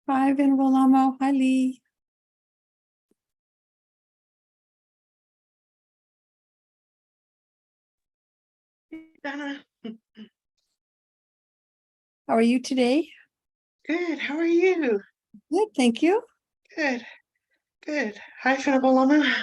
Hi, Venerable Lamo. Hi, Lee. Donna, How are you today? good. How are you? Good, thank you. Good, good. Hi, Venerable Lama.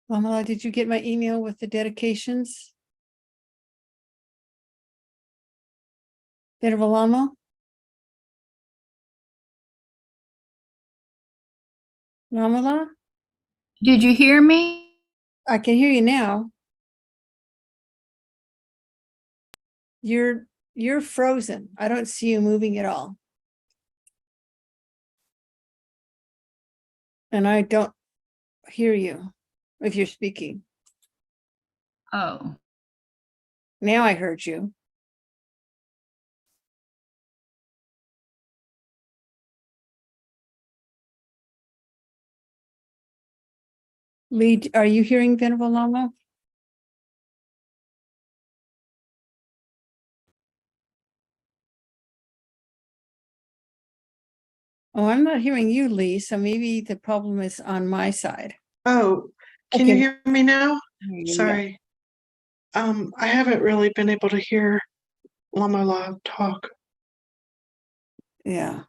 Lamala, did you get my email with the dedications? Venerable Lama? Lamala? Did you hear me? I can hear you now. You're frozen. I don't see you moving at all. And I don't hear you if you're speaking. Oh, Now I heard you. Lee, are you hearing Venerable Lama? Oh, I'm not hearing you, Lee, so maybe the problem is on my side. Oh, can you Okay. hear me now? Yeah. Sorry. I haven't really been able to hear Lama La talk. Yeah.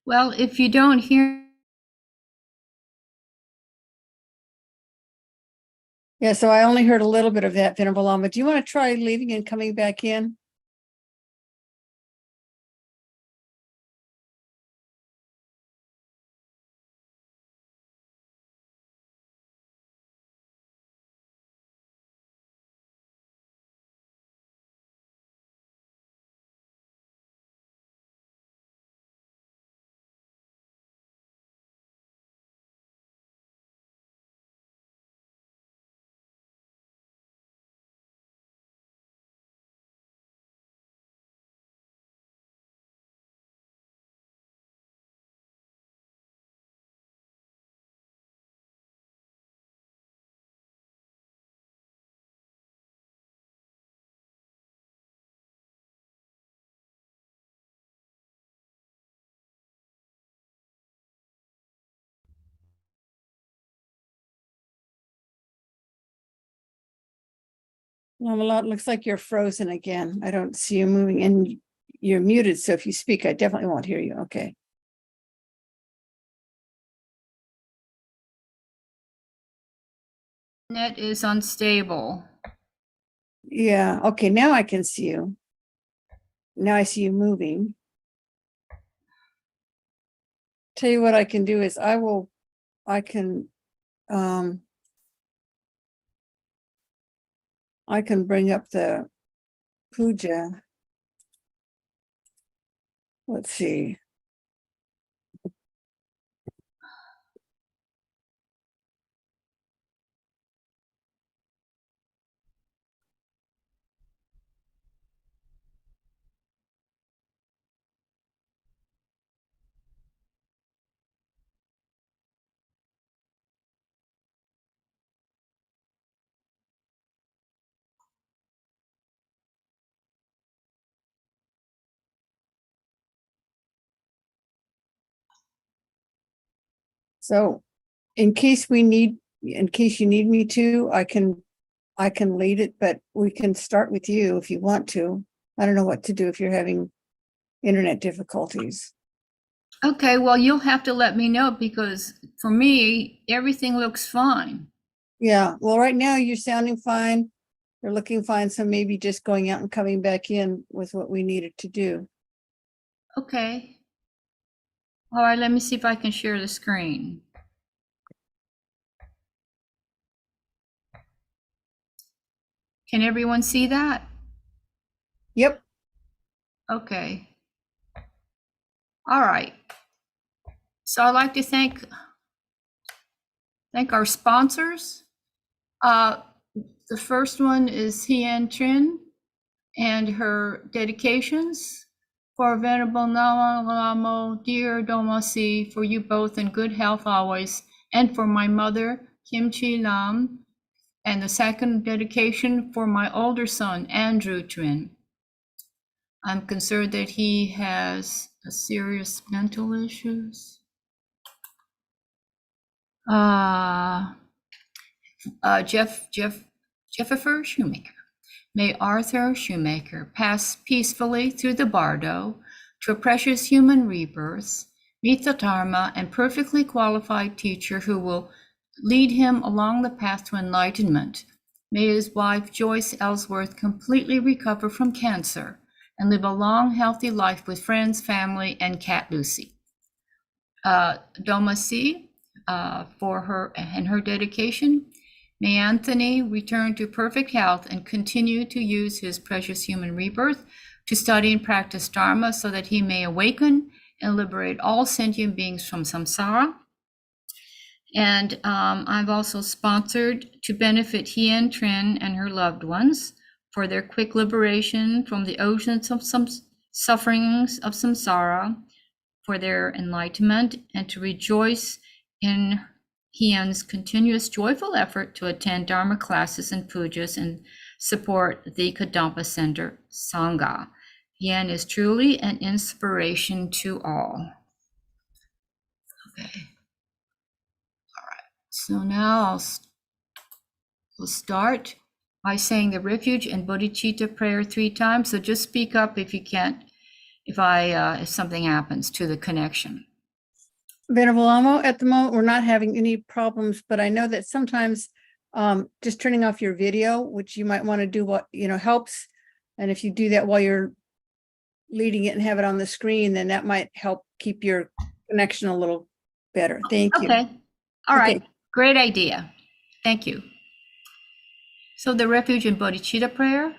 well, if you don't hear, Yeah, so I only heard a little bit of that, Venerable Lama. Do you want to try leaving and coming back in? Lama, it looks like you're frozen again. I don't see you moving and you're muted. So if you speak, I definitely won't hear you. Okay. net is unstable. Yeah. Okay. Now I can see you. Now I see you moving. Tell you what I can do is I can bring up the puja. Let's see. So in case you need me to, I can lead it, but we can start with you if you want to. I don't know what to do if you're having internet difficulties. Okay, well, you'll have to let me know because for me, everything looks fine. Yeah, well, right now you're sounding fine. You're looking fine, so maybe just going out and coming back in with what we needed to do. Okay. All right, let me see if I can share the screen. Can everyone see that? Yep. Okay. All right. So I'd like to thank our sponsors. The first one is Hien Trin and her dedications. For Venerable Nama Lamo, dear Domasi, for you both in good health always, and for my mother, Kim Chi Lam, and the second dedication for my older son, Andrew Trin. I'm concerned that he has a serious mental issues. Jefferfer Shoemaker. May Arthur Shoemaker pass peacefully through the bardo to a precious human rebirth, meet the Dharma and perfectly qualified teacher who will lead him along the path to enlightenment. May his wife Joyce Ellsworth completely recover from cancer and live a long, healthy life with friends, family, and cat Lucy. Doma C, for her and her dedication. May Anthony return to perfect health and continue to use his precious human rebirth to study and practice Dharma so that he may awaken and liberate all sentient beings from samsara. And I've also sponsored to benefit Hien Trin and her loved ones for their quick liberation from the oceans of some sufferings of samsara, for their enlightenment, and to rejoice in Hien's continuous joyful effort to attend Dharma classes and pujas and support the Kadampa Center Sangha. Hien is truly an inspiration to all. Okay. All right. So now we'll start by saying the refuge and bodhicitta prayer 3 times. So just speak up if you can't, if something happens to the connection. Venerable Amo, at the moment, we're not having any problems, but I know that sometimes just turning off your video, which you might want to do what, helps. And if you do that while you're leading it and have it on the screen, then that might help keep your connection a little better. Thank you. Okay. All right. Okay. Great idea. Thank you. So the refuge and bodhicitta prayer.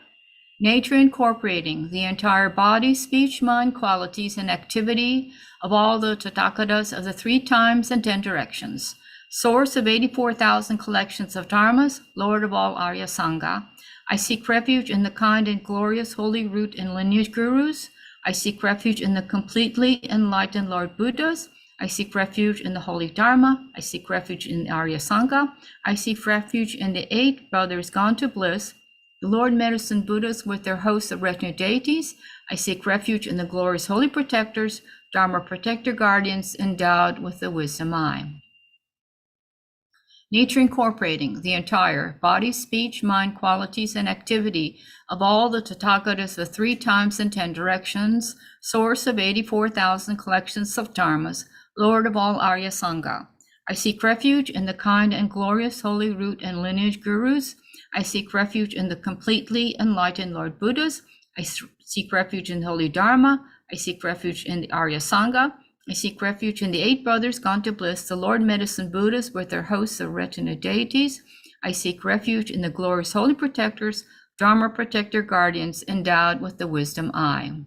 Nature incorporating the entire body, speech, mind, qualities, and activity of all the Tathagatas of the 3 times and 10 directions. Source of 84,000 collections of dharmas, Lord of all Arya Sangha. I seek refuge in the kind and glorious holy root and lineage gurus. I seek refuge in the completely enlightened Lord Buddhas. I seek refuge in the holy Dharma. I seek refuge in the Arya Sangha. I seek refuge in the 8 brothers gone to bliss, the Lord Medicine Buddhas with their hosts of retinue deities. I seek refuge in the glorious holy protectors, Dharma protector guardians endowed with the wisdom eye. Nature incorporating the entire body, speech, mind, qualities, and activity of all the Tathagatas of 3 times and 10 directions, source of 84,000 collections of dharmas, Lord of all Arya Sangha. I seek refuge in the kind and glorious holy root and lineage gurus. I seek refuge in the completely enlightened Lord Buddhas. I seek refuge in the holy Dharma. I seek refuge in the Arya Sangha. I seek refuge in the 8 brothers gone to bliss, the Lord Medicine Buddhas with their hosts of retinue deities. I seek refuge in the glorious holy protectors, Dharma protector guardians endowed with the wisdom eye.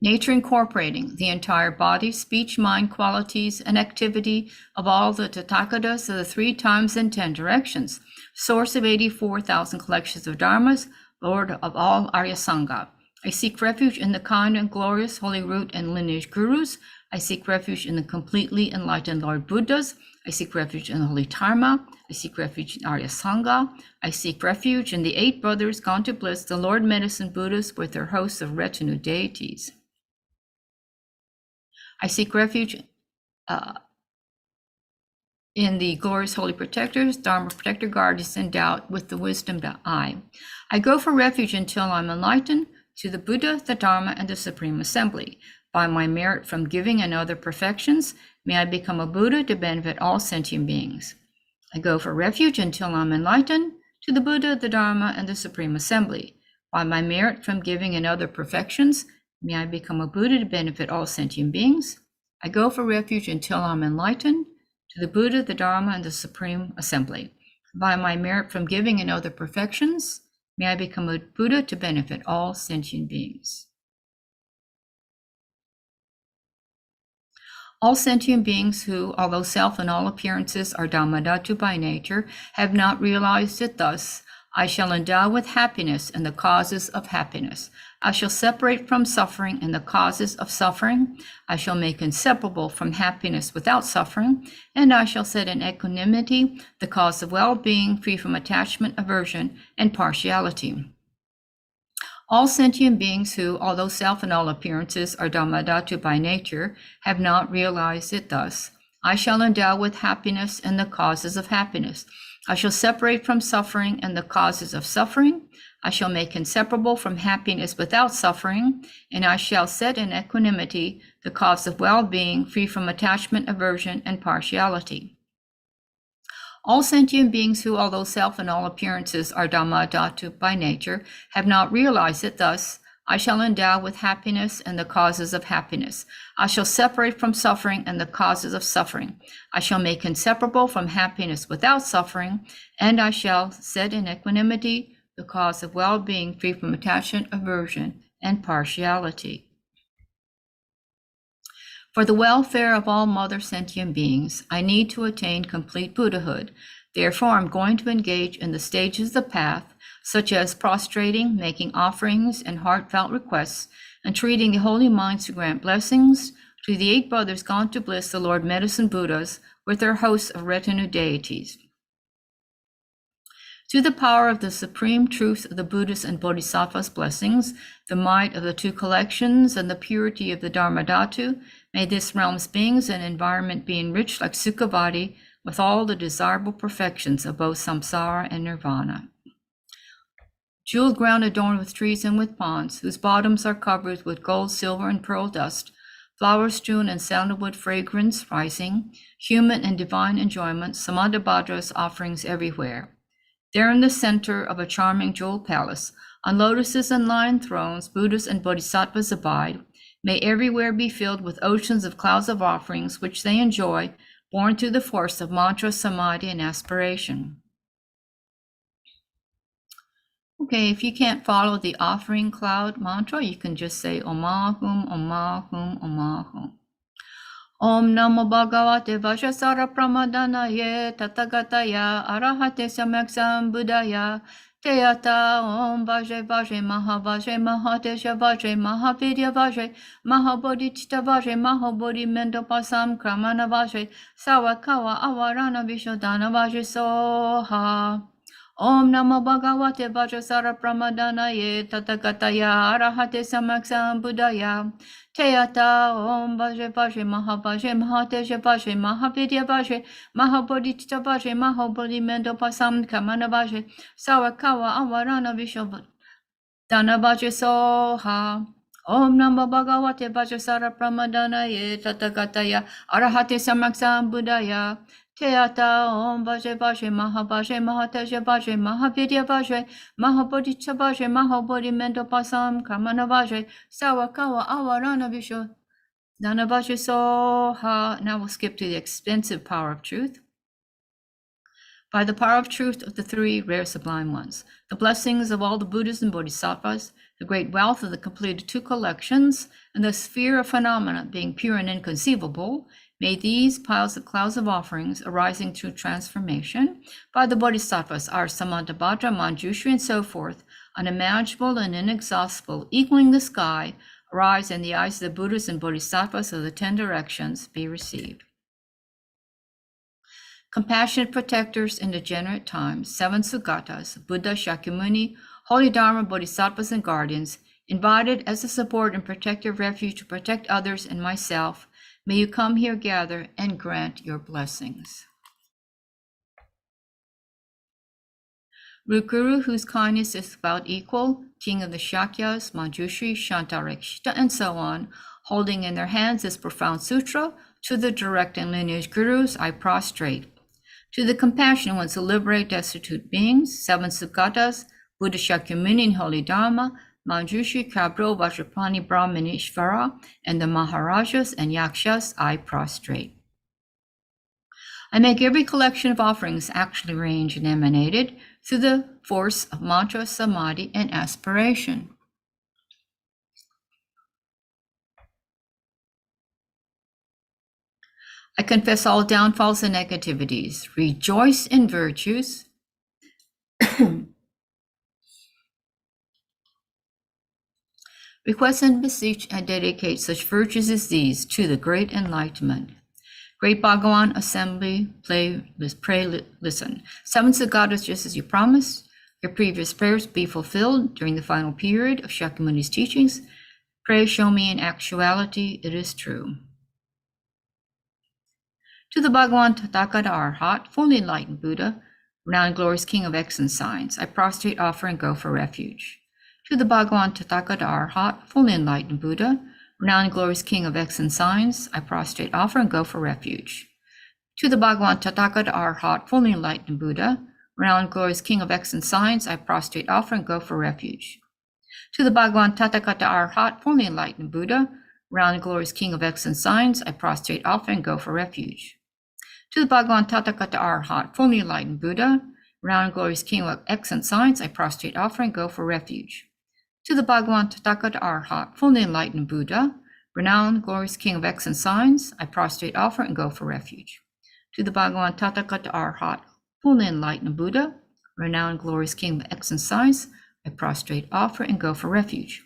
Nature incorporating the entire body, speech, mind, qualities, and activity of all the Tathagatas of the 3 times and 10 directions, source of 84,000 collections of dharmas, Lord of all Arya Sangha. I seek refuge in the kind and glorious holy root and lineage gurus. I seek refuge in the completely enlightened Lord Buddhas. I seek refuge in the holy Dharma. I seek refuge in Arya Sangha. I seek refuge in the 8 brothers gone to bliss, the Lord Medicine Buddhas with their hosts of retinue deities. I seek refuge in the glorious holy protectors, Dharma protector guardians endowed with the wisdom that I go for refuge until I'm enlightened to the Buddha, the Dharma, and the Supreme Assembly. By my merit from giving and other perfections, may I become a Buddha to benefit all sentient beings. I go for refuge until I'm enlightened to the Buddha, the Dharma, and the Supreme Assembly. By my merit from giving and other perfections, may I become a Buddha to benefit all sentient beings. I go for refuge until I'm enlightened to the Buddha, the Dharma, and the Supreme Assembly. By my merit from giving and other perfections, may I become a Buddha to benefit all sentient beings. All sentient beings who, although self and all appearances are Dhammadhatu by nature, have not realized it thus, I shall endow with happiness and the causes of happiness. I shall separate from suffering and the causes of suffering. I shall make inseparable from happiness without suffering, and I shall set in equanimity the cause of well-being, free from attachment, aversion, and partiality. All sentient beings who, although self and all appearances are Dhammadhatu by nature, have not realized it thus, I shall endow with happiness and the causes of happiness. I shall separate from suffering and the causes of suffering. I shall make inseparable from happiness without suffering, and I shall set in equanimity the cause of well-being, free from attachment, aversion, and partiality. All sentient beings who, although self and all appearances are Dhammadhatu by nature, have not realized it thus, I shall endow with happiness and the causes of happiness. I shall separate from suffering and the causes of suffering. I shall make inseparable from happiness without suffering, and I shall set in equanimity the cause of well-being, free from attachment, aversion, and partiality. For the welfare of all mother sentient beings, I need to attain complete Buddhahood. Therefore, I'm going to engage in the stages of the path, such as prostrating, making offerings and heartfelt requests, entreating the holy minds to grant blessings to the 8 brothers gone to bliss, the Lord Medicine Buddhas, with their hosts of retinue deities. To the power of the supreme truth of the Buddhas and Bodhisattvas' blessings, the might of the 2 collections, and the purity of the Dharmadhatu, may this realm's beings and environment be enriched like Sukhavati with all the desirable perfections of both samsara and nirvana. Jeweled ground adorned with trees and with ponds, whose bottoms are covered with gold, silver, and pearl dust, flowers strewn and sandalwood fragrance rising, human and divine enjoyment, Samantabhadra's offerings everywhere. There in the center of a charming jeweled palace, on lotuses and lion thrones, Buddhas and Bodhisattvas abide. May everywhere be filled with oceans of clouds of offerings, which they enjoy, born through the force of mantra, samadhi, and aspiration. Okay, if you can't follow the offering cloud mantra, you can just say Om Ahum, Om Ahum, Om Ahum. Om Namo Bhagavate Vajrasara Pramadanaye Tathagataya Arahate Samyak Buddhaya Teyata Om Vajre Vajre Mahavajre Mahateja Vajre Mahavidya Vajre Mahabodhicitta Vajre Mahabodhi Mendopasam Kramana Vajre Sawakawa Avarana Vishodhana Vajre Soha. Om Namo Bhagavate Vajrasara Pramadanaye Tathagataya Arahate Samyak Buddhaya Teyata Om Vajre Vajre Mahavajre Mahateja Vajre Mahavidya Vajre Mahabodhicitta Vajre Mahabodhi Mendopasam Kamana Vajre Sawakawa Avarana Vishodhana Vajre Soha. Om Namo Bhagavate Vajrasara Pramadanaye Tathagataya Arahate Samyak Buddhaya Teyata Om Vajre Vajre Mahavajre Mahateja Vajre Mahavidya Vajre Mahabodhicitta Vajre Mahabodhi Mendopasam Kamana Vajre Sawakawa Avarana Vishodhana Vajre Soha. Now we'll skip to the expensive power of truth. By the power of truth of the 3 rare sublime ones, the blessings of all the Buddhas and Bodhisattvas, the great wealth of the completed 2 collections, and the sphere of phenomena being pure and inconceivable, may these piles of clouds of offerings arising through transformation by the Bodhisattvas, our Samantabhadra, Manjushri, and so forth, unimaginable and inexhaustible, equaling the sky, arise in the eyes of the Buddhas and Bodhisattvas of the 10 directions, be received. Compassionate protectors in degenerate times, 7 Sugatas, Buddha, Shakyamuni, Holy Dharma, Bodhisattvas, and guardians, invited as a support and protective refuge to protect others and myself, may you come here, gather, and grant your blessings. Root Guru, whose kindness is without equal, King of the Shakyas, Manjushri, Shantarakshita, and so on, holding in their hands this profound sutra, to the direct and lineage gurus I prostrate. To the compassionate ones who liberate destitute beings, 7 Sugatas, Buddha Shakyamuni and Holy Dharma, Manjushri, Kabro, Vajrapani, Brahmanishvara, and the Maharajas and Yakshas I prostrate. I make every collection of offerings actually arranged and emanated through the force of mantra, samadhi, and aspiration. I confess all downfalls and negativities, rejoice in virtues, request and beseech and dedicate such virtues as these to the great enlightenment. Great Bhagawan assembly, pray, listen. 7 Sugatas, just as you promised, your previous prayers be fulfilled during the final period of Shakyamuni's teachings. Pray, show me in actuality it is true. To the Bhagawan Tathagata Arhat, fully enlightened Buddha, renowned glorious King of excellent science, I prostrate, offer, and go for refuge. To the Bhagawan Tathagata Arhat, fully enlightened Buddha, renowned glorious King of excellent science, I prostrate, offer, and go for refuge. To the Bhagawan Tathagata Arhat, fully enlightened Buddha, renowned glorious King of excellent science, I prostrate, offer, and go for refuge. To the Bhagawan Tathagata Arhat, fully enlightened Buddha, renowned glorious King of excellent science, I prostrate, offer, and go for refuge. To the Bhagawan Tathagata Arhat, fully enlightened Buddha, renowned glorious King of excellent science, I prostrate, offer, and go for refuge. To the Bhagawan Tathagata Arhat, fully enlightened Buddha, renowned glorious King of excellent science, I prostrate, offer, and go for refuge. To the Bhagawan Tathagata Arhat, fully enlightened Buddha, renowned glorious King of excellent science, I prostrate, offer, and go for refuge.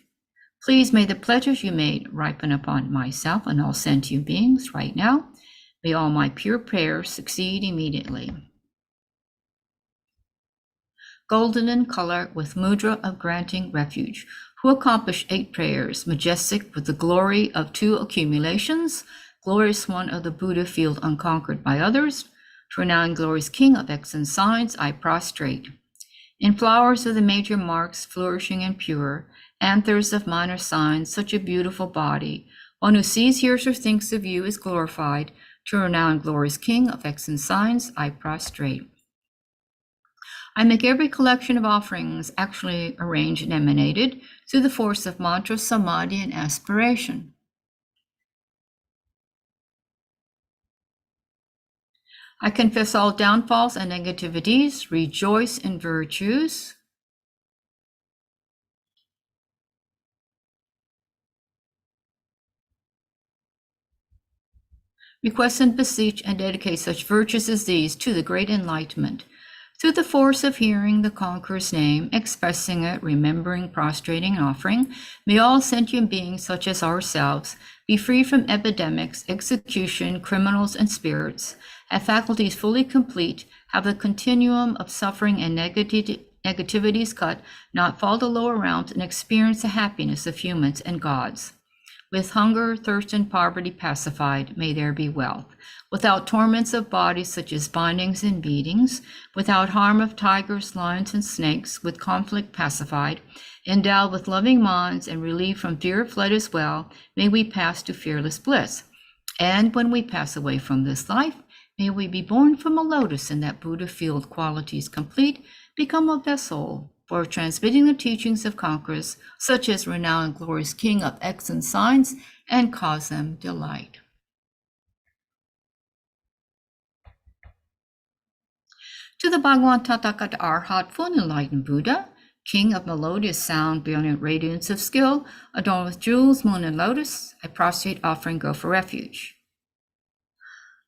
Please may the pledges you made ripen upon myself and all sentient beings right now. May all my pure prayers succeed immediately. Golden in color with mudra of granting refuge, who accomplished 8 prayers, majestic with the glory of 2 accumulations, glorious one of the Buddha field unconquered by others, to renowned glorious King of excellent signs, I prostrate. In flowers of the major marks, flourishing and pure, anthers of minor signs, such a beautiful body, one who sees, hears, or thinks of you is glorified, to renowned glorious King of excellent signs, I prostrate. I make every collection of offerings actually arranged and emanated through the force of mantra, samadhi, and aspiration. I confess all downfalls and negativities, rejoice in virtues, request and beseech and dedicate such virtues as these to the great enlightenment. Through the force of hearing the conqueror's name, expressing it, remembering, prostrating, and offering, may all sentient beings such as ourselves be free from epidemics, execution, criminals, and spirits, have faculties fully complete, have the continuum of suffering and negativities cut, not fall to lower realms, and experience the happiness of humans and gods. With hunger, thirst, and poverty pacified, may there be wealth. Without torments of bodies such as bindings and beatings, without harm of tigers, lions, and snakes, with conflict pacified, endowed with loving minds and relieved from fear fled as well, may we pass to fearless bliss. And when we pass away from this life, may we be born from a lotus in that Buddha field, qualities complete, become a vessel for transmitting the teachings of conquerors, such as renowned glorious King of excellent signs, and cause them delight. To the Bhagawan Tathagata Arhat, fully enlightened Buddha, King of melodious sound, brilliant radiance of skill, adorned with jewels, moon, and lotus, I prostrate, offer, and go for refuge.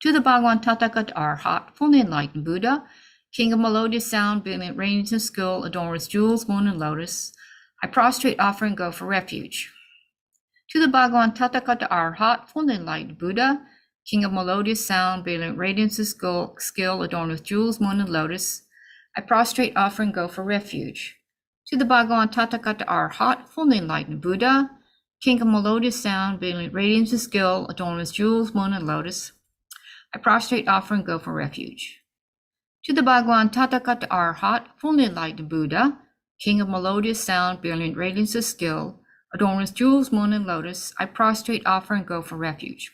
To the Bhagawan Tathagata Arhat, fully enlightened Buddha, King of melodious sound, brilliant radiance of skill, adorned with jewels, moon, and lotus, I prostrate, offer, and go for refuge. To the Bhagawan Tathagata Arhat, fully enlightened Buddha, King of melodious sound, brilliant radiance of skill, adorned with jewels, moon, and lotus, I prostrate, offer, and go for refuge. To the Bhagawan Tathagata Arhat, fully enlightened Buddha, King of melodious sound, brilliant radiance of skill, adorned with jewels, moon, and lotus, I prostrate, offer, and go for refuge. To the Bhagwan Tathagata Arhat, fully enlightened Buddha, King of melodious sound, brilliant radiance of skill, adorned with jewels, moon, and lotus, I prostrate, offer, and go for refuge.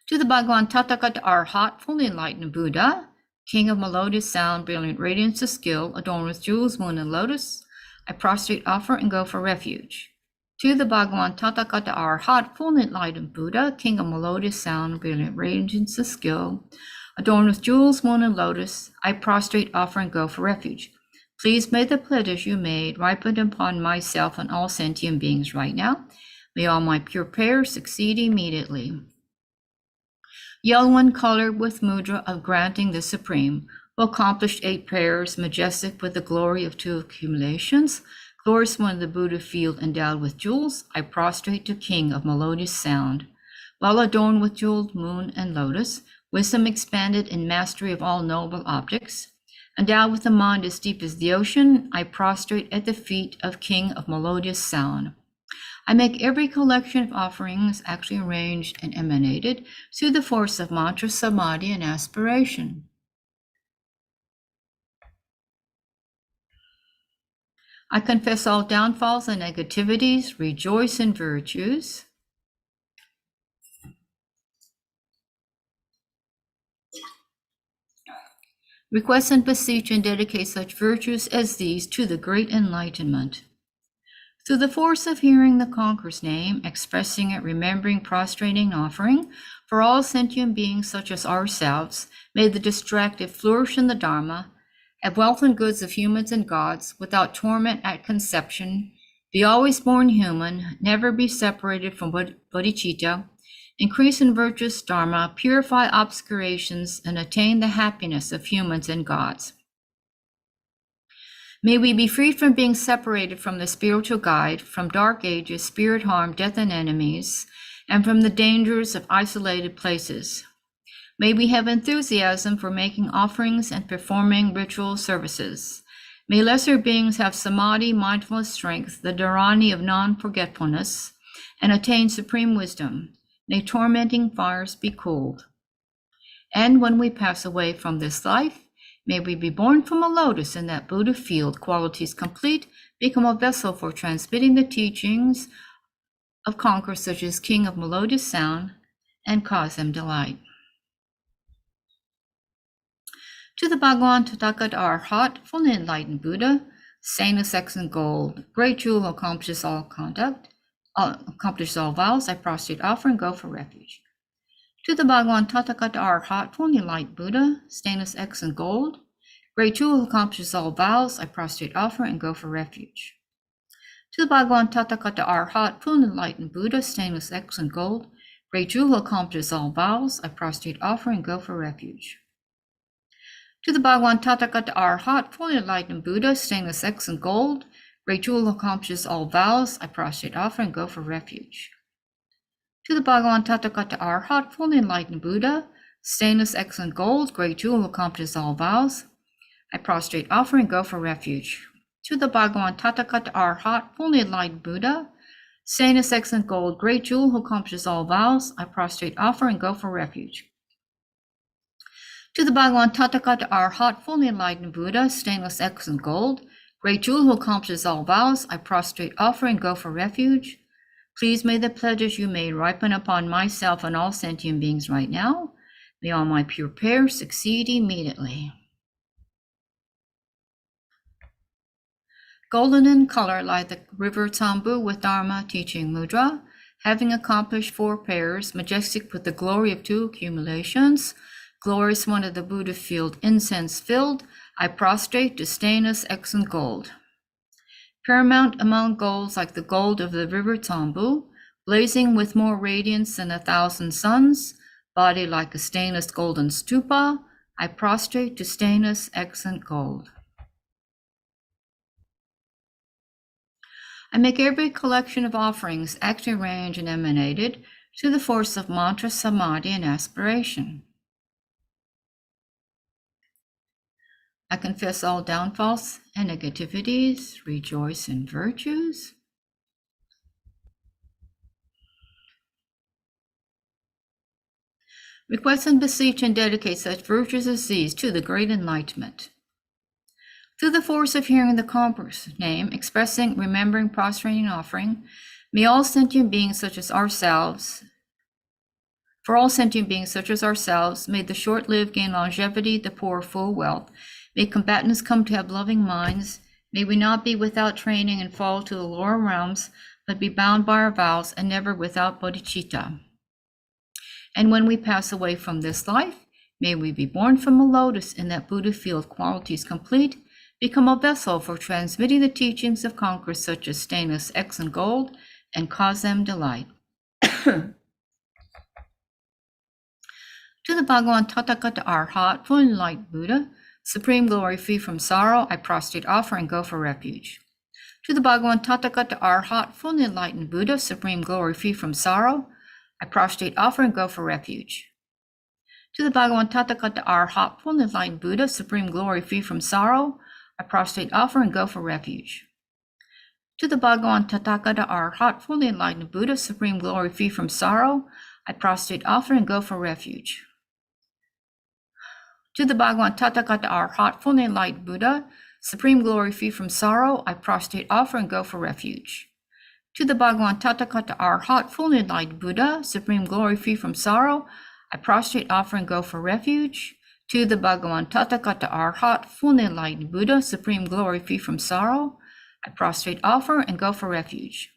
To the Bhagwan Tathagata Arhat, fully enlightened Buddha, King of melodious sound, brilliant radiance of skill, adorned with jewels, moon, and lotus, I prostrate, offer, and go for refuge. To the Bhagwan Tathagata Arhat, fully enlightened Buddha, King of melodious sound, brilliant radiance of skill, adorned with jewels, moon, and lotus, I prostrate, offer, and go for refuge. Please may the pledges you made ripen upon myself and all sentient beings right now. May all my pure prayers succeed immediately. Yellow one colored with mudra of granting the supreme, who accomplished 8 prayers, majestic with the glory of 2 accumulations, glorious one of the Buddha field endowed with jewels, I prostrate to King of melodious sound. While adorned with jeweled moon and lotus, wisdom expanded in mastery of all noble objects, endowed with a mind as deep as the ocean, I prostrate at the feet of King of melodious sound. I make every collection of offerings actually arranged and emanated through the force of mantra, samadhi, and aspiration. I confess all downfalls and negativities, rejoice in virtues. Request and beseech and dedicate such virtues as these to the great enlightenment. Through the force of hearing the conqueror's name, expressing it, remembering, prostrating, offering, for all sentient beings such as ourselves, may the distracted flourish in the Dharma, have wealth and goods of humans and gods, without torment at conception, be always born human, never be separated from bodhicitta, increase in virtuous Dharma, purify obscurations, and attain the happiness of humans and gods. May we be freed from being separated from the spiritual guide, from dark ages, spirit harm, death, and enemies, and from the dangers of isolated places. May we have enthusiasm for making offerings and performing ritual services. May lesser beings have samadhi, mindfulness, strength, the dharani of non-forgetfulness, and attain supreme wisdom. May tormenting fires be cooled. And when we pass away from this life, may we be born from a lotus in that Buddha field, qualities complete, become a vessel for transmitting the teachings of conquerors such as King of melodious sound, and cause them delight. To the Bhagwan Tathagata Arhat, fully enlightened Buddha, stainless excellent gold, great jewel, accomplishes all conduct, accomplishes all vows, I prostrate, offer, and go for refuge. To the Bhagwan Tathagata Arhat, fully enlightened Buddha, stainless excellent gold, great jewel, accomplishes all vows, I prostrate, offer, and go for refuge. To the Bhagwan Tathagata Arhat, fully enlightened Buddha, stainless excellent gold, great jewel, accomplishes all vows, I prostrate, offer, and go for refuge. To the Bhagwan Tathagata Arhat, fully enlightened Buddha, stainless excellent gold, great jewel, accomplishes all vows, I prostrate, offer, and go for refuge. To the Bhagwan Tathagata Arhat, fully enlightened Buddha, stainless excellent gold, great jewel, accomplishes all vows, I prostrate, offer, and go for refuge. To the Bhagwan Tathagata Arhat, fully enlightened Buddha, stainless excellent gold, great jewel, who accomplishes all vows, I prostrate, offer, and go for refuge. To the Bhagwan Tathagata Arhat, fully enlightened Buddha, stainless excellent gold, great jewel, who accomplishes all vows, I prostrate, offer, and go for refuge. Please may the pledges you made ripen upon myself and all sentient beings right now. May all my pure prayers succeed immediately. Golden in color like the river Tambu with Dharma teaching mudra, having accomplished 4 prayers, majestic with the glory of 2 accumulations, glorious one of the Buddha field, incense filled, I prostrate to stainless excellent gold. Paramount among golds like the gold of the river Tambu, blazing with more radiance than 1,000 suns, body like a stainless golden stupa, I prostrate to stainless excellent gold. I make every collection of offerings actually arranged and emanated through the force of mantra, samadhi, and aspiration. I confess all downfalls and negativities, rejoice in virtues. Request and beseech and dedicate such virtues as these to the great enlightenment. Through the force of hearing the Conqueror's name, expressing, remembering, prostrating, and offering, may all sentient beings such as ourselves, for all sentient beings such as ourselves, may the short-lived gain longevity, the poor full wealth. May combatants come to have loving minds. May we not be without training and fall to the lower realms, but be bound by our vows and never without bodhicitta. And when we pass away from this life, may we be born from a lotus in that Buddha field, qualities complete, become a vessel for transmitting the teachings of conquerors such as stainless X and gold, and cause them delight. To the Bhagavan Tathagata Arhat, fully enlightened Buddha, supreme glory, free from sorrow, I prostrate, offer, and go for refuge. To the Bhagavan Tathagata Arhat, fully enlightened Buddha, supreme glory, free from sorrow, I prostrate, offer, and go for refuge. To the Bhagavan Tathagata Arhat, fully enlightened Buddha, supreme glory, free from sorrow, I prostrate, offer, and go for refuge. To the Bhagavan Tathagata Arhat, fully enlightened Buddha, supreme glory, free from sorrow, I prostrate, offer, and go for refuge. To the Bhagavan Tathagata Arhat, fully enlightened Buddha, supreme glory, free from sorrow, I prostrate, offer, and go for refuge. To the Bhagavan Tathagata Arhat, fully enlightened Buddha, supreme glory, free from sorrow, I prostrate, offer, and go for refuge. To the Bhagavan Tathagata Arhat, fully enlightened Buddha, supreme glory, free from sorrow, I prostrate, offer, and go for refuge.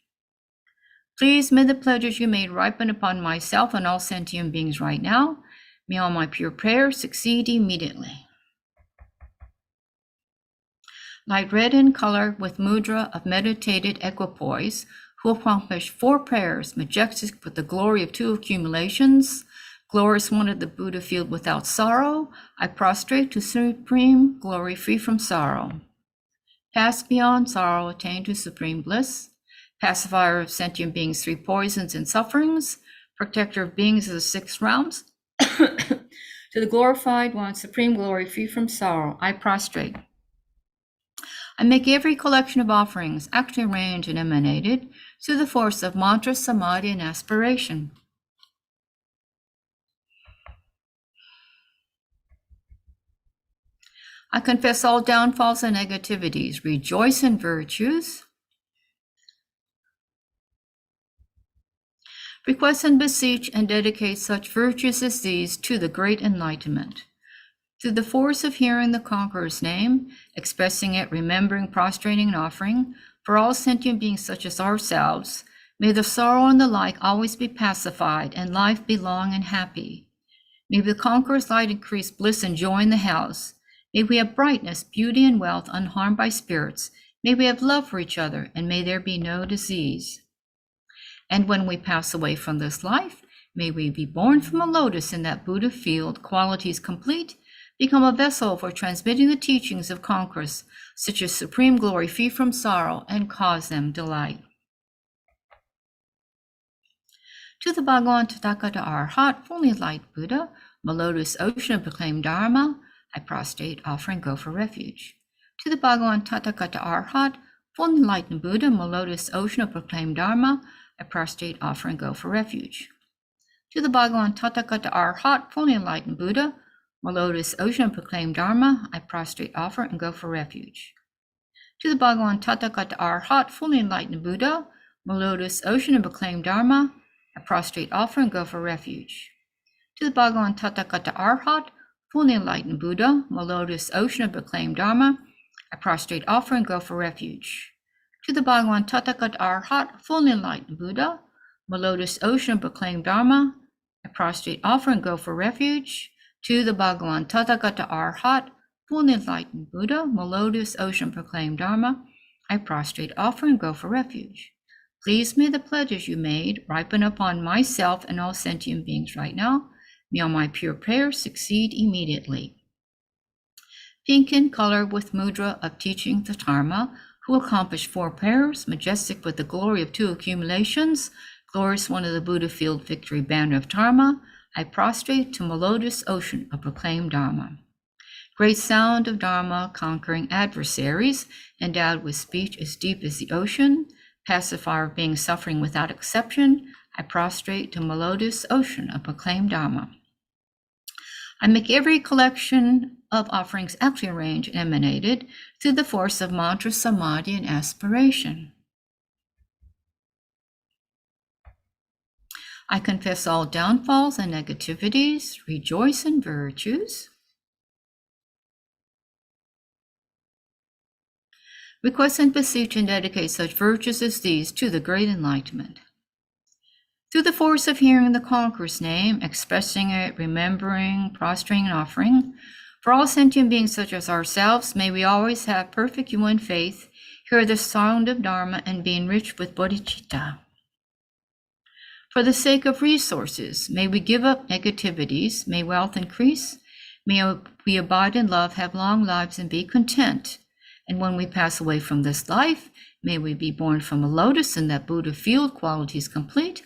Please may the pledges you made ripen upon myself and all sentient beings right now. May all my pure prayers succeed immediately. Light red in color with mudra of meditated equipoise, who accomplish 4 prayers, majestic with the glory of 2 accumulations, glorious one of the Buddha field without sorrow, I prostrate to supreme glory, free from sorrow. Pass beyond sorrow, attain to supreme bliss, pacifier of sentient beings' 3 poisons and sufferings, protector of beings of the 6 realms, to the glorified one, supreme glory, free from sorrow, I prostrate. I make every collection of offerings actually arranged and emanated through the force of mantra, samadhi, and aspiration. I confess all downfalls and negativities, rejoice in virtues, request and beseech and dedicate such virtues as these to the great enlightenment. Through the force of hearing the Conqueror's name, expressing it, remembering, prostrating, and offering, for all sentient beings such as ourselves, may the sorrow and the like always be pacified and life be long and happy. May the Conqueror's light increase bliss and joy in the house. May we have brightness, beauty, and wealth unharmed by spirits. May we have love for each other, and may there be no disease. And when we pass away from this life, may we be born from a lotus in that Buddha field, qualities complete, become a vessel for transmitting the teachings of conquerors, such as supreme glory, free from sorrow, and cause them delight. To the Bhagavan Tathagata Arhat, fully enlightened Buddha, a lotus ocean of proclaimed Dharma, I prostrate, offer, and go for refuge. To the Bhagavan Tathagata Arhat, fully enlightened Buddha, a lotus ocean of proclaimed Dharma, I prostrate, offer, and go for refuge. To the Bhagavan Tathagata Arhat, fully enlightened Buddha, a lotus ocean of proclaimed Dharma, I prostrate, offer, and go for refuge. To the Bhagavan Tathagata Arhat, fully enlightened Buddha, a lotus ocean of proclaimed Dharma, I prostrate, offer, and go for refuge. To the Bhagavan Tathagata Arhat, fully enlightened Buddha, a lotus ocean of proclaimed Dharma, I prostrate, offer, and go for refuge. To the Bhagavan Tathagata Arhat, fully enlightened Buddha, a lotus ocean of proclaimed Dharma, I prostrate, offer, and go for refuge. To the Bhagavan Tathagata Arhat, fully enlightened Buddha, a lotus ocean of proclaimed Dharma, I prostrate, offer, and go for refuge. Please may the pledges you made ripen upon myself and all sentient beings right now. May all my pure prayers succeed immediately. Pink in color with mudra of teaching the Dharma, who accomplished 4 prayers, majestic with the glory of 2 accumulations, glorious one of the Buddha field victory banner of Dharma, I prostrate to my lotus ocean of proclaimed Dharma. Great sound of Dharma conquering adversaries, endowed with speech as deep as the ocean, pacifier of being suffering without exception, I prostrate to my lotus ocean of proclaimed Dharma. I make every collection of offerings actually arranged and emanated through the force of mantra, samadhi, and aspiration. I confess all downfalls and negativities, rejoice in virtues. Request and beseech and dedicate such virtues as these to the great enlightenment. Through the force of hearing the conqueror's name, expressing it, remembering, prostrating, and offering, for all sentient beings such as ourselves, may we always have perfect human faith, hear the sound of Dharma, and be enriched with bodhicitta. For the sake of resources, may we give up negativities, may wealth increase, may we abide in love, have long lives, and be content. And when we pass away from this life, may we be born from a lotus in that Buddha field, qualities complete,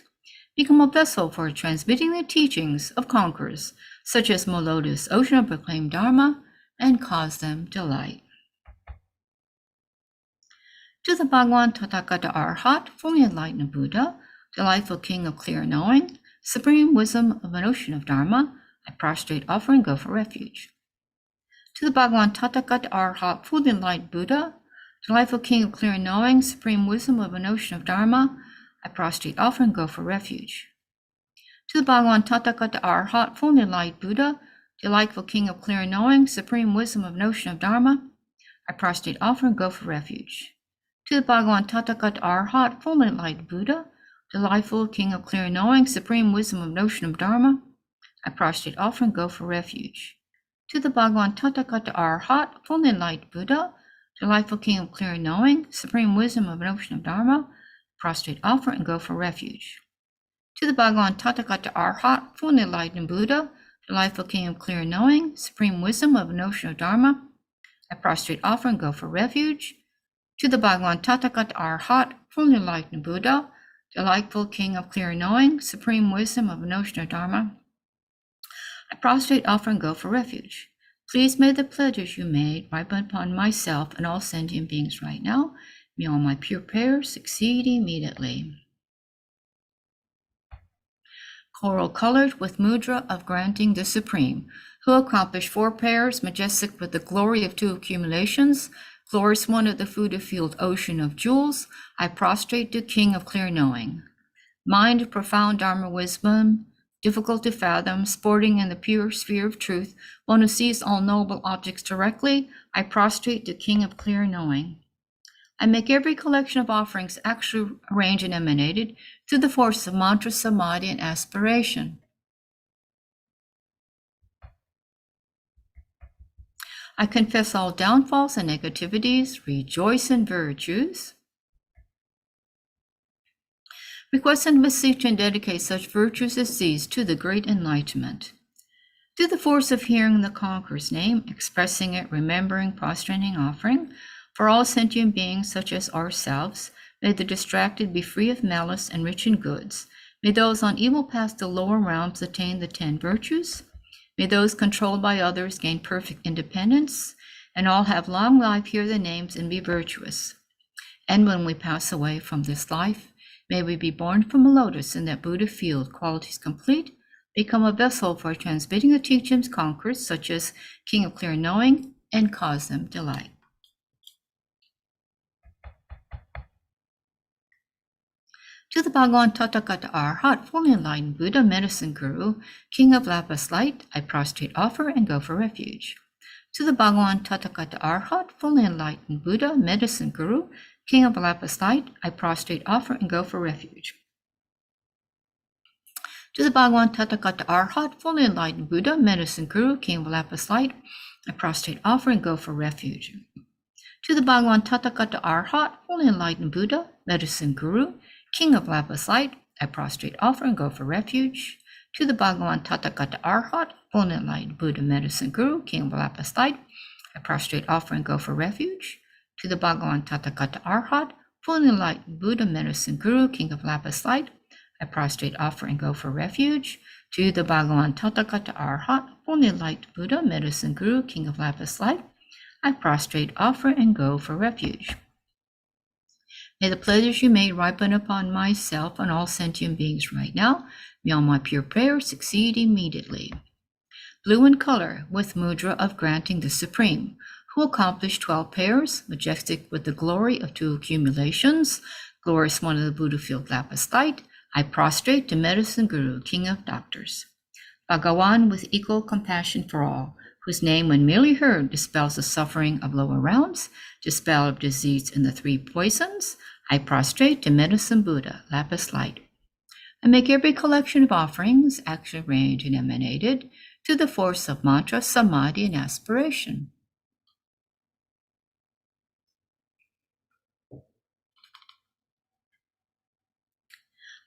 become a vessel for transmitting the teachings of conquerors, such as Molotus, ocean of proclaimed Dharma, and cause them delight. To the Bhagavan Tathagata Arhat, fully enlightened Buddha, delightful King of clear knowing, supreme wisdom of an ocean of Dharma, I prostrate, offer, and go for refuge. To the Bhagavan Tathagata Arhat, fully enlightened Buddha, delightful King of clear knowing, supreme wisdom of an ocean of Dharma, I prostrate, offer, and go for refuge. To the Bhagavan Tathagata Arhat, fully enlightened Buddha, delightful King of clear knowing, supreme wisdom of an ocean of Dharma, I prostrate, offer, and go for refuge. To the Bhagavan Tathagata Arhat, fully enlightened Buddha, delightful King of clear knowing, supreme wisdom of an ocean of Dharma, I prostrate, offer, and go for refuge. To the Bhagavan Tathagata Arhat, fully enlightened Buddha, delightful King of clear knowing, supreme wisdom of an ocean of Dharma, prostrate, offer, and go for refuge. To the Bhagavan Tathagata Arhat, fully enlightened Buddha, delightful King of clear knowing, supreme wisdom of an ocean of Dharma, I prostrate, offer, and go for refuge. To the Bhagavan Tathagata Arhat, fully enlightened Buddha, delightful King of clear knowing, supreme wisdom of an ocean of Dharma, I prostrate, offer, and go for refuge. Please may the pledges you made ripen upon myself and all sentient beings right now. May all my pure prayers succeed immediately. Coral colored with mudra of granting the Supreme, who accomplished 4 prayers, majestic with the glory of 2 accumulations, glorious one of the food of field ocean of jewels, I prostrate to King of clear knowing. Mind of profound Dharma wisdom, difficult to fathom, sporting in the pure sphere of truth, one who sees all noble objects directly, I prostrate to King of clear knowing. I make every collection of offerings actually arranged and emanated through the force of mantra, samadhi, and aspiration. I confess all downfalls and negativities, rejoice in virtues. Request and beseech and dedicate such virtues as these to the great enlightenment. Through the force of hearing the conqueror's name, expressing it, remembering, prostrating, offering, for all sentient beings such as ourselves, may the distracted be free of malice and rich in goods. May those on evil paths to lower realms attain the 10 virtues. May those controlled by others gain perfect independence, and all have long life, hear the names, and be virtuous. And when we pass away from this life, may we be born from a lotus in that Buddha field, qualities complete, become a vessel for transmitting the teachings conquerors, such as King of clear knowing, and cause them delight. To the Bhagavan Tathagata Arhat, fully enlightened Buddha, medicine guru, King of lapis light, I prostrate, offer, and go for refuge. To the Bhagavan Tathagata Arhat, fully enlightened Buddha, medicine guru, King of lapis light, I prostrate, offer, and go for refuge. To the Bhagavan Tathagata Arhat, fully enlightened Buddha, medicine guru, King of lapis light, I prostrate, offer, and go for refuge. To the Bhagavan Tathagata Arhat, fully enlightened Buddha, medicine guru, King of lapis light, I prostrate, offer, and go for refuge. To the Bhagavan Tathagata Arhat, fully enlightened Buddha, medicine guru, King of lapis light, I prostrate, offer, and go for refuge. To the Bhagavan Tathagata Arhat, fully enlightened Buddha, medicine guru, King of lapis light, I prostrate, offer, and go for refuge. To the Bhagavan Tathagata Arhat, fully enlightened Buddha, medicine guru, King of lapis light, I prostrate, offer, and go for refuge. May the pleasures you made ripen upon myself and all sentient beings right now. May all my pure prayers succeed immediately. blue in color, with mudra of granting the supreme, who accomplished 12 pairs, majestic with the glory of 2 accumulations, glorious one of the Buddha field lapis light, I prostrate to medicine guru, king of doctors. Bhagawan with equal compassion for all, whose name when merely heard dispels the suffering of lower realms, dispel of disease and the 3 poisons, I prostrate to medicine Buddha, lapis light. I make every collection of offerings, actually arranged and emanated, to the force of mantra, samadhi, and aspiration.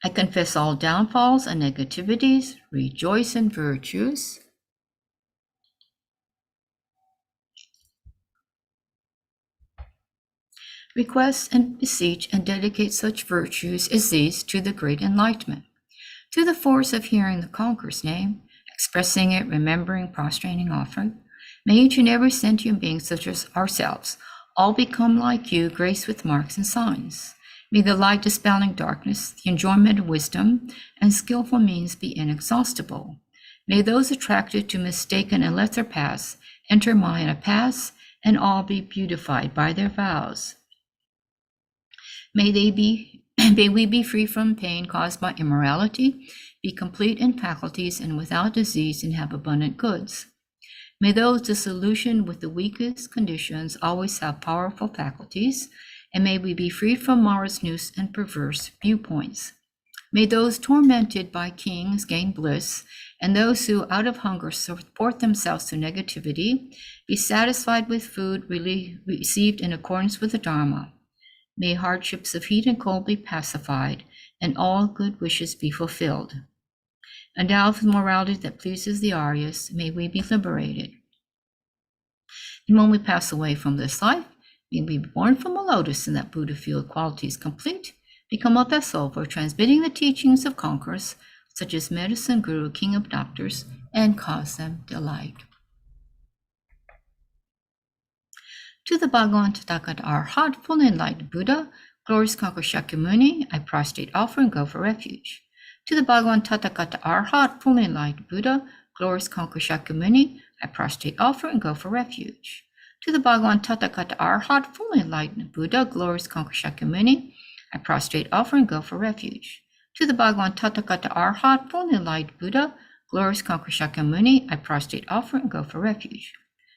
I confess all downfalls and negativities, rejoice in virtues. Request and beseech and dedicate such virtues as these to the great enlightenment, to the force of hearing the conqueror's name, expressing it, remembering, prostrating, offering. May each and every sentient being, such as ourselves, all become like you, graced with marks and signs. May the light dispelling darkness, the enjoyment of wisdom, and skillful means be inexhaustible. May those attracted to mistaken and lesser paths enter Maya paths, and all be beautified by their vows. May we be free from pain caused by immorality, be complete in faculties and without disease, and have abundant goods. May those disillusioned with the weakest conditions always have powerful faculties, and may we be freed from Mara's noose and perverse viewpoints. May those tormented by kings gain bliss, and those who out of hunger support themselves to negativity be satisfied with food received in accordance with the Dharma. May hardships of heat and cold be pacified, and all good wishes be fulfilled. Endowed with morality that pleases the Aryas, may we be liberated. And when we pass away from this life, may we be born from a lotus in that Buddha field qualities complete, become a vessel for transmitting the teachings of conquerors, such as medicine guru, king of doctors, and cause them delight. To the Bhagavan Tathagata Arhat, fully enlightened Buddha, glorious conqueror Shakyamuni, I prostrate, offer, and go for refuge. To the Bhagavan Tathagata Arhat, fully enlightened Buddha, glorious conqueror Shakyamuni, I prostrate, offer, and go for refuge. To the Bhagavan Tathagata Arhat, fully enlightened Buddha, glorious conqueror Shakyamuni, I prostrate, offer, and go for refuge. To the Bhagavan Tathagata Arhat, fully enlightened Buddha, glorious conqueror Shakyamuni, I prostrate, offer, and go for refuge.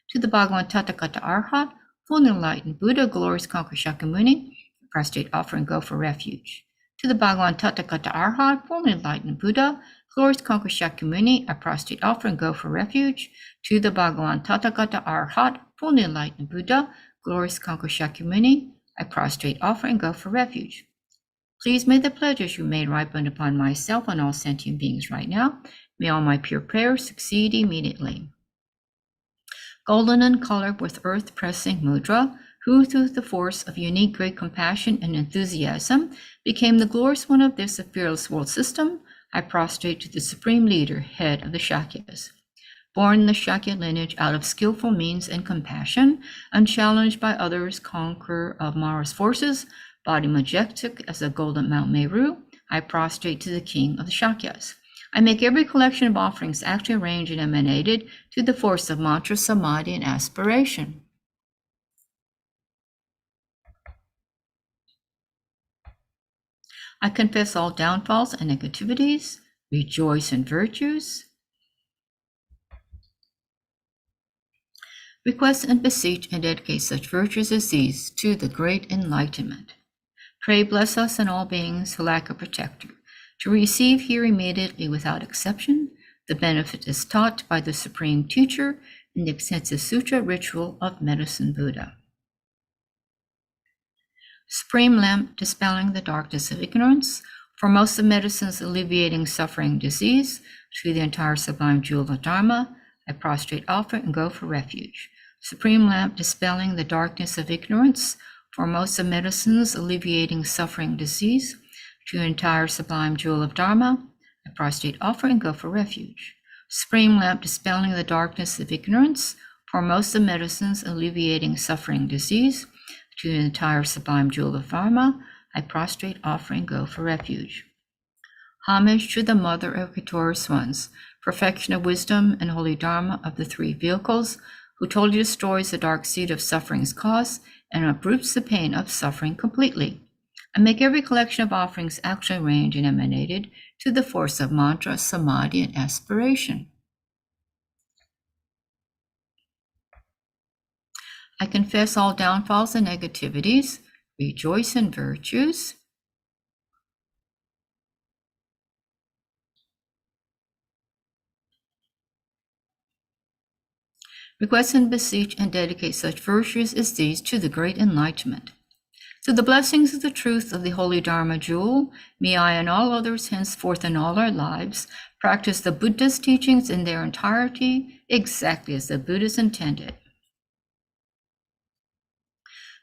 To the Bhagavan Tathagata Arhat, fully enlightened Buddha, glorious conqueror Shakyamuni, I prostrate, offer, and go for refuge. To the Bhagavan Tathagata Arhat, fully enlightened Buddha, glorious conqueror Shakyamuni, I prostrate, offer, and go for refuge. To the Bhagavan Tathagata Arhat, fully enlightened Buddha, glorious conqueror Shakyamuni, I prostrate, offer, and go for refuge. Please may the pledges you made ripen upon myself and all sentient beings right now. May all my pure prayers succeed immediately. Golden in color with earth pressing mudra, who through the force of unique great compassion and enthusiasm became the glorious one of this fearless world system, I prostrate to the supreme leader, head of the Shakyas. Born in the Shakya lineage out of skillful means and compassion, unchallenged by others, conqueror of Mara's forces, body majestic as the golden Mount Meru, I prostrate to the king of the Shakyas. I make every collection of offerings actually arranged and emanated to the force of mantra, samadhi, and aspiration. I confess all downfalls and negativities, rejoice in virtues, request and beseech and dedicate such virtues as these to the great enlightenment. Pray bless us and all beings who lack a protector, to receive here immediately without exception the benefit is taught by the Supreme Teacher in the extensive sutra ritual of Medicine Buddha. Supreme lamp dispelling the darkness of ignorance, foremost of medicines alleviating suffering disease, through the entire sublime jewel of Dharma, I prostrate, offer, and go for refuge. Supreme lamp dispelling the darkness of ignorance, foremost of medicines alleviating suffering disease, through the entire sublime jewel of Dharma, I prostrate, offer, and go for refuge. Supreme lamp dispelling the darkness of ignorance, foremost of medicines alleviating suffering disease, to the entire sublime jewel of Dharma, I prostrate, offer, and go for refuge. Homage to the Mother of Keturah's ones, perfection of wisdom and holy Dharma of the three vehicles, who totally destroys the dark seed of suffering's cause and uproots the pain of suffering completely. And make every collection of offerings actually arranged and emanated to the force of mantra, samadhi, and aspiration. I confess all downfalls and negativities, rejoice in virtues, request and beseech and dedicate such virtues as these to the great enlightenment. Through the blessings of the truth of the Holy Dharma jewel, may I and all others henceforth in all our lives practice the Buddha's teachings in their entirety, exactly as the Buddhas intended.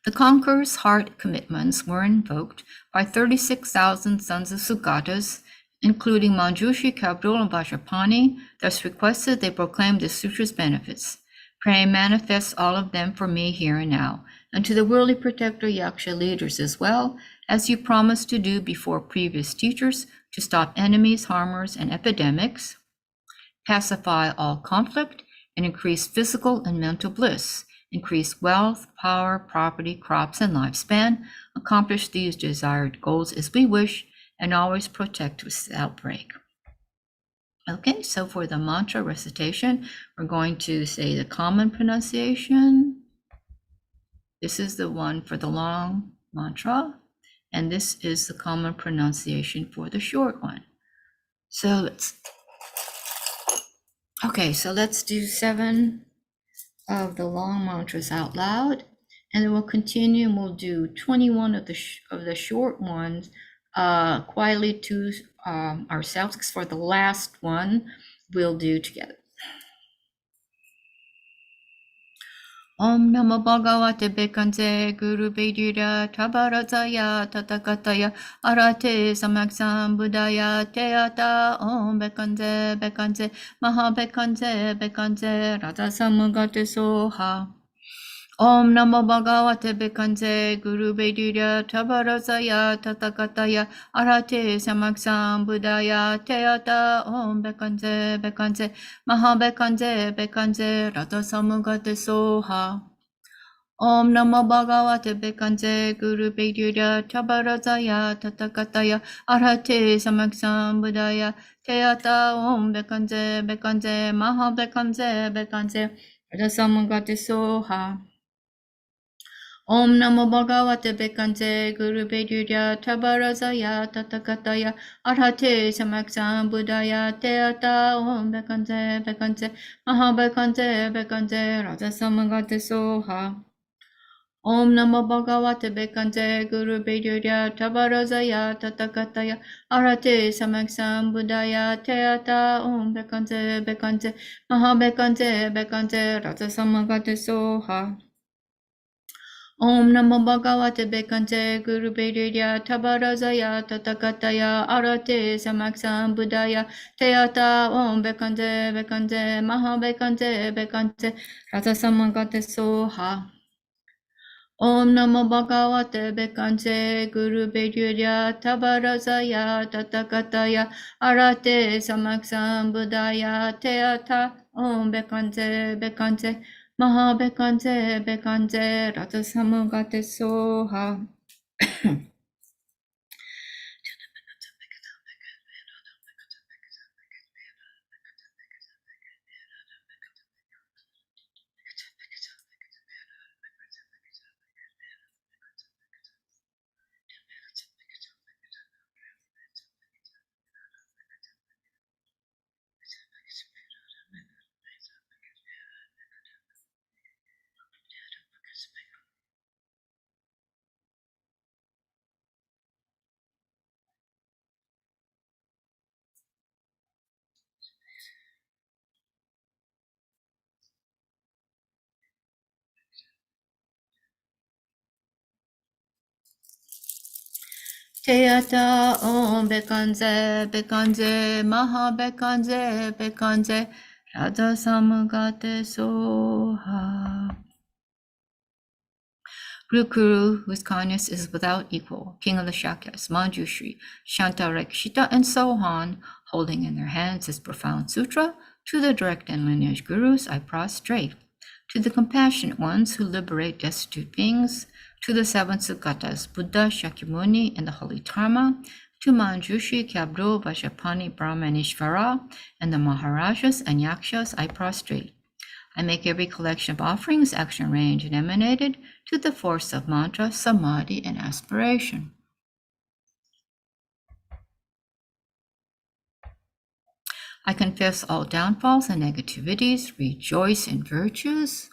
The conqueror's heart commitments were invoked by 36,000 sons of Sugatas, including Manjushri, Kabdul, and Vajrapani, thus requested they proclaim the sutra's benefits. Pray manifest all of them for me here and now, and to the worldly protector Yaksha leaders as well, as you promised to do before previous teachers to stop enemies, harmers, and epidemics, pacify all conflict, and increase physical and mental bliss, increase wealth, power, property, crops, and lifespan, accomplish these desired goals as we wish, and always protect without break. Okay, so for the mantra recitation, we're going to say the common pronunciation. This is the one for the long mantra, and this is the common pronunciation for the short one. So let's do 7 of the long mantras out loud, and then we'll continue and we'll do 21 of the short ones quietly to ourselves, because for the last one we'll do together. Om Namo Bhagavate Bekanje Guru Vedira Tabarazaya Tatakataya Arate Samaksam Buddhaya Teata Om Bekanje Bekanje Maha Bekanje Bekanje Radha Samugate Soha. Om Namo Bhagavate Bekanje Guru Vedira Tabarazaya Tatakataya Arate Samaksam Buddhaya Teata Om Bekanje Bekanje Maha Bekanje Bekanje Radha Samugate Soha. Om Namo Bhagavate Bekanje Guru Vedira Tabarazaya Tatakataya Arate Samaksam Buddhaya Teata Om Bekanje Bekanje Maha Bekanje Bekanje Radha Samugate Soha. Om Namo Bhagavate Bekanje Guru Vedira Tabarazaya Tatakataya Arhate Samaksam Buddhaya Teata Om Bekanje Bekanje Maha Bekanje Bekanje Radha Samagate Soha. Om Namo Bhagavate Bekanje Guru Vedira Tabarazaya Tatakataya Arhate Samaksam Buddhaya Teata Om Bekanje Bekanje Maha Bekanje Bekanje Radha Samagate Soha. Om Namo Bhagavate Bekanje Guru Vedira Tabarazaya Tatakataya Arate Samaksam Buddhaya Teata Om Bekanje Bekanje Maha Bekanje Bekanje Radha Samagate Soha. Om Namo Bhagavate Bekanje Guru Vedira Tabarazaya Tatakataya Arate Samaksam Buddhaya Teata Om Bekanje Bekanje Maha Bekanje Bekanje Radha Samagate Soha. Teata Om Bekanje Bekanje Maha Bekanje Bekanje Radha Samagate Soha. Guru, whose kindness is without equal, King of the Shakyas, Manjushri, Shantarakshita, and so on, holding in their hands this profound sutra, to the direct and lineage gurus I prostrate, to the compassionate ones who liberate destitute beings, to the seven Sugatas, Buddha, Shakyamuni, and the Holy Dharma, to Manjushri, Kabru, Vajapani, Brahmaneshvara, and the Maharajas and Yakshas I prostrate. I make every collection of offerings, action, range, and emanated to the force of mantra, samadhi, and aspiration. I confess all downfalls and negativities, rejoice in virtues.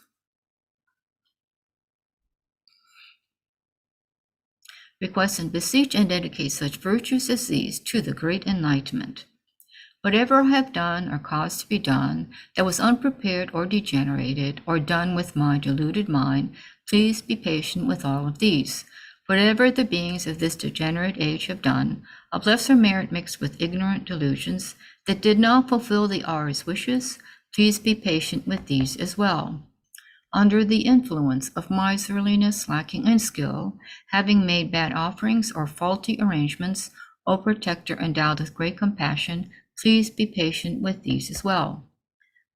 Request and beseech and dedicate such virtues as these to the great enlightenment. Whatever I have done or caused to be done that was unprepared or degenerated or done with my deluded mind, please be patient with all of these. Whatever the beings of this degenerate age have done, of lesser merit mixed with ignorant delusions that did not fulfill the Ari's wishes, please be patient with these as well. Under the influence of miserliness, lacking in skill, having made bad offerings or faulty arrangements, O Protector endowed with great compassion, please be patient with these as well.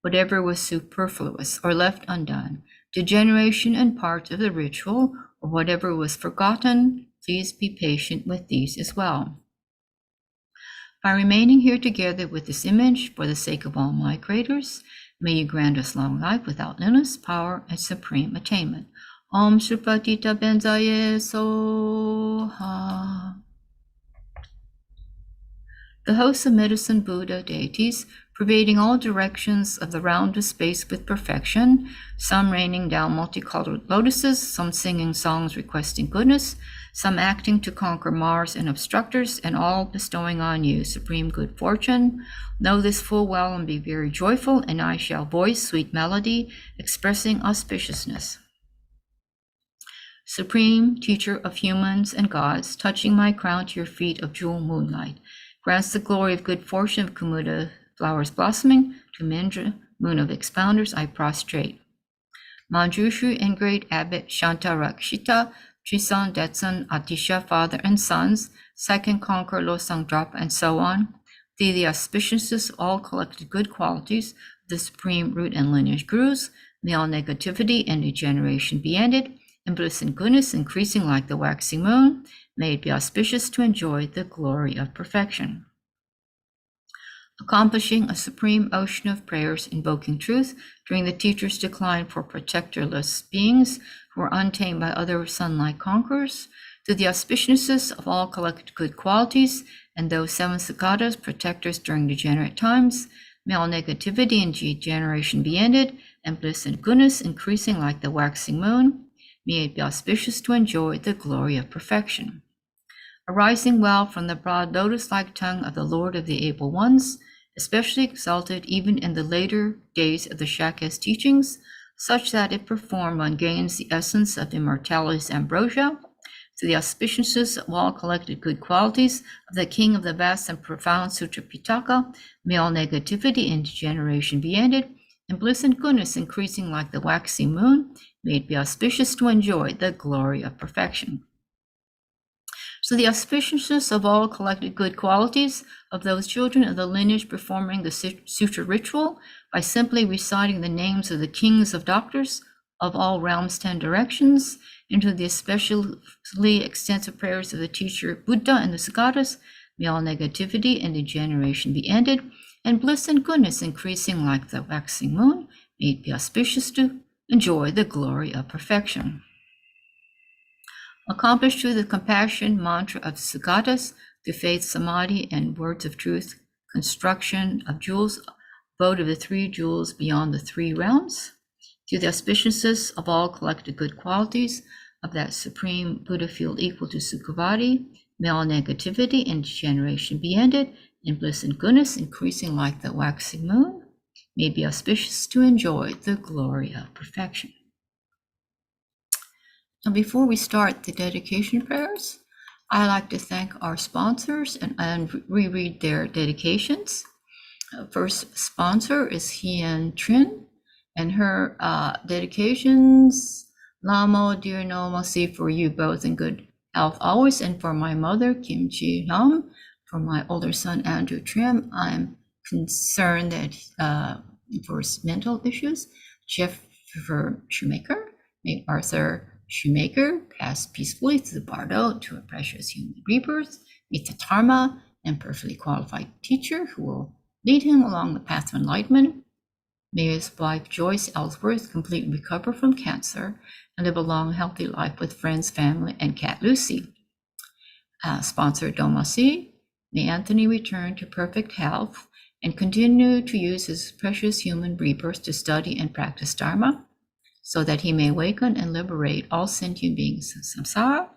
Whatever was superfluous or left undone, degeneration in part of the ritual, or whatever was forgotten, please be patient with these as well. By remaining here together with this image, for the sake of all my creators, may you grant us long life without illness, power, and supreme attainment. Om Shrupatita Benzaye Soha. The hosts of medicine Buddha deities, pervading all directions of the round of space with perfection, some raining down multicolored lotuses, some singing songs requesting goodness, some acting to conquer Mars and obstructors, and all bestowing on you supreme good fortune. Know this full well and be very joyful, and I shall voice sweet melody, expressing auspiciousness. Supreme teacher of humans and gods, touching my crown to your feet of jewel moonlight, grants the glory of good fortune of Kumuda flowers blossoming, to Mindra, moon of expounders, I prostrate. Manjushri and great abbot Shantarakshita, Trisan, Detsun, Atisha, father and sons, second conqueror Losang Drapa, and so on, the auspiciousness of all collected good qualities of the supreme root and lineage gurus, may all negativity and degeneration be ended, and bliss and goodness increasing like the waxing moon, may it be auspicious to enjoy the glory of perfection. Accomplishing a supreme ocean of prayers, invoking truth during the teacher's decline for protectorless beings who are untamed by other sunlight conquerors, through the auspiciousness of all collected good qualities and those seven Sagatas, protectors during degenerate times, may all negativity and degeneration be ended, and bliss and goodness increasing like the waxing moon, may it be auspicious to enjoy the glory of perfection. Arising well from the broad lotus-like tongue of the Lord of the Able Ones, especially exalted even in the later days of the Shakya's teachings, such that if performed one gains the essence of immortality's ambrosia, through the auspiciousness of all collected good qualities of the King of the vast and profound Sutra Pitaka, may all negativity and degeneration be ended, and bliss and goodness increasing like the waxing moon, may it be auspicious to enjoy the glory of perfection. So the auspiciousness of all collected good qualities of those children of the lineage performing the sutra ritual by simply reciting the names of the kings of doctors of all realms, 10 directions, into the especially extensive prayers of the teacher Buddha and the Sagatas, may all negativity and degeneration be ended, and bliss and goodness increasing like the waxing moon, may it be auspicious to enjoy the glory of perfection. Accomplished through the compassion mantra of the Sagatas, through faith, samadhi, and words of truth, construction of jewels, abode of the 3 jewels beyond the 3 realms, through the auspiciousness of all collected good qualities of that supreme Buddha field equal to Sukhavati, may all negativity and degeneration be ended, and bliss and goodness increasing like the waxing moon, may be auspicious to enjoy the glory of perfection. Now, before we start the dedication prayers, I like to thank our sponsors and reread their dedications. First sponsor is Hien Trin, and her dedications Lamo, dear normalcy for you both in good health always, and for my mother, Kim Chi Nam, for my older son, Andrew Trim. I'm concerned that for his mental issues. Jeff Shoemaker, may Arthur Shoemaker pass peacefully through the bardo to a precious human rebirth, meet the Dharma and perfectly qualified teacher who will lead him along the path of enlightenment. May his wife Joyce Ellsworth completely recover from cancer and live a long, healthy life with friends, family, and cat Lucy. Sponsor Domasi. May Anthony return to perfect health and continue to use his precious human rebirth to study and practice Dharma, so that he may awaken and liberate all sentient beings in samsara.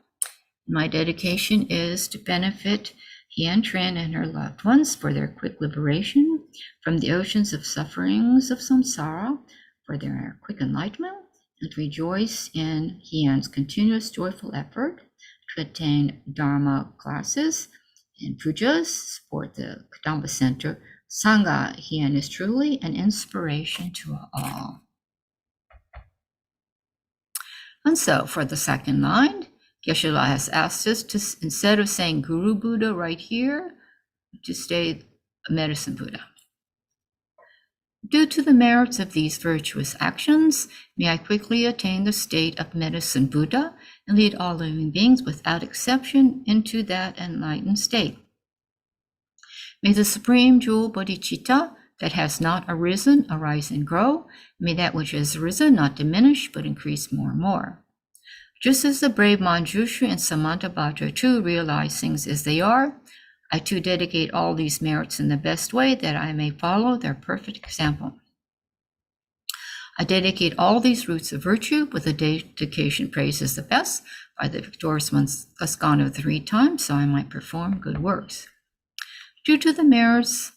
My dedication is to benefit Hien Tran and her loved ones for their quick liberation from the oceans of sufferings of samsara, for their quick enlightenment, and to rejoice in Hien's continuous joyful effort to attain Dharma classes and pujas, support the Kadamba Center. Sangha Hien is truly an inspiration to all. And so for the second line, Geshe-la has asked us to, instead of saying Guru Buddha right here, to say Medicine Buddha. Due to the merits of these virtuous actions, may I quickly attain the state of Medicine Buddha and lead all living beings without exception into that enlightened state. May the supreme jewel bodhicitta that has not arisen arise and grow. May that which has arisen not diminish but increase more and more. Just as the brave Manjushri and Samantabhadra too realize things as they are, I too dedicate all these merits in the best way that I may follow their perfect example. I dedicate all these roots of virtue with a dedication praises the best by the victorious ones Ascana 3 times, so I might perform good works. Due to the merits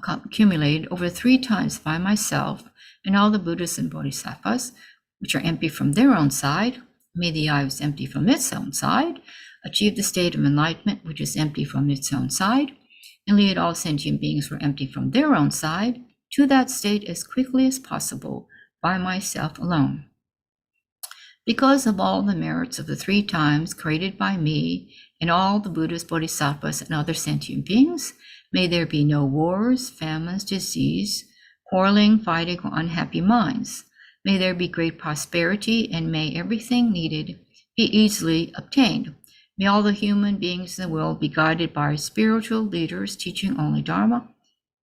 accumulated over 3 times by myself and all the Buddhas and Bodhisattvas, which are empty from their own side, may the eye was empty from its own side, achieve the state of enlightenment which is empty from its own side, and lead all sentient beings who are empty from their own side to that state as quickly as possible by myself alone. Because of all the merits of the 3 times created by me and all the Buddhas, Bodhisattvas, and other sentient beings, may there be no wars, famines, disease, quarreling, fighting, or unhappy minds. May there be great prosperity, and may everything needed be easily obtained. May all the human beings in the world be guided by spiritual leaders teaching only Dharma,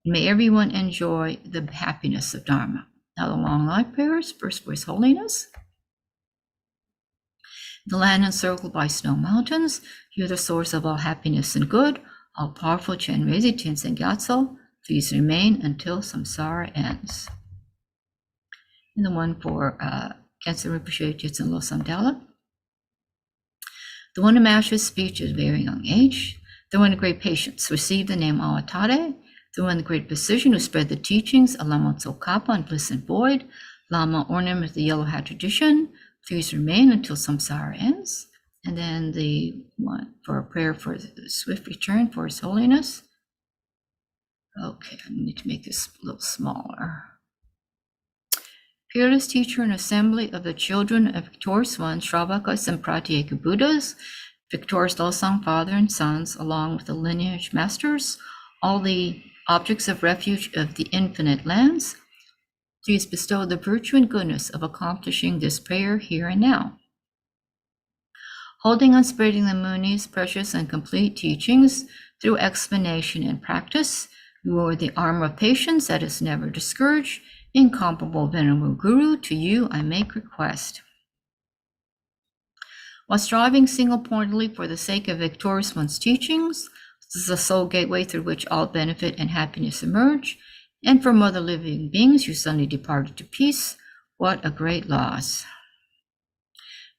and may everyone enjoy the happiness of Dharma. Now the long life prayers, first for His Holiness. The land encircled by snow mountains, you are the source of all happiness and good, all powerful Chenrezig Tenzin Gyatso, please remain until samsara ends. And the one for Khyentse Rinpoche Jitsen Losam Dala. The one who masters speech at a very young age. The one of great patience received the name Awatare. The one of great precision who spread the teachings of Lama Tsongkhapa and Bliss and Void. Lama ornament with the yellow hat tradition. Please remain until samsara ends. And then the one for a prayer for the swift return for His Holiness. Okay, I need to make this a little smaller. Fearless teacher and assembly of the children of victorious ones, Shravakas and Pratyeka Buddhas, victorious Losang father and sons, along with the lineage masters, all the objects of refuge of the infinite lands, please bestow the virtue and goodness of accomplishing this prayer here and now. Holding and spreading the Muni's precious and complete teachings through explanation and practice, you are the armor of patience that is never discouraged. Incomparable Venerable Guru, to you I make request. While striving single-pointedly for the sake of victorious one's teachings, this is the sole gateway through which all benefit and happiness emerge, and from other living beings who suddenly departed to peace, what a great loss.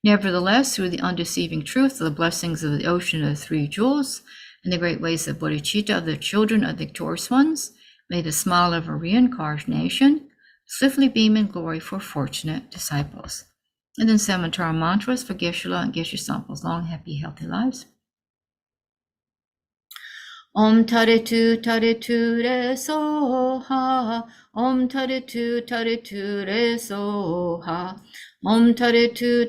Nevertheless, through the undeceiving truth of the blessings of the ocean of the 3 jewels, and the great ways of bodhicitta of the children of the victorious ones, may the smile of a reincarnation swiftly beam in glory for fortunate disciples. And then 7 Tara mantras for Geshe-la and Geshe Sample's long, happy, healthy lives. Om tare tu re soha. Om tare tu re soha. Om tare tu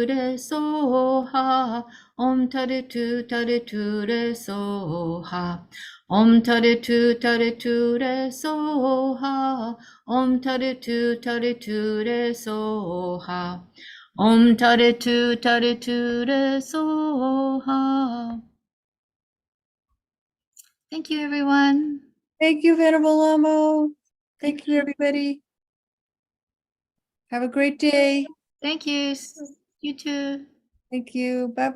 re soha. Om tare tu re soha. Om tare tu re soha. Om tare tu re soha. Om tare tu re soha. Thank you, everyone. Thank you, Venerable Lamo. Thank you, everybody. Have a great day. Thank you. You too. Thank you. Bye-bye.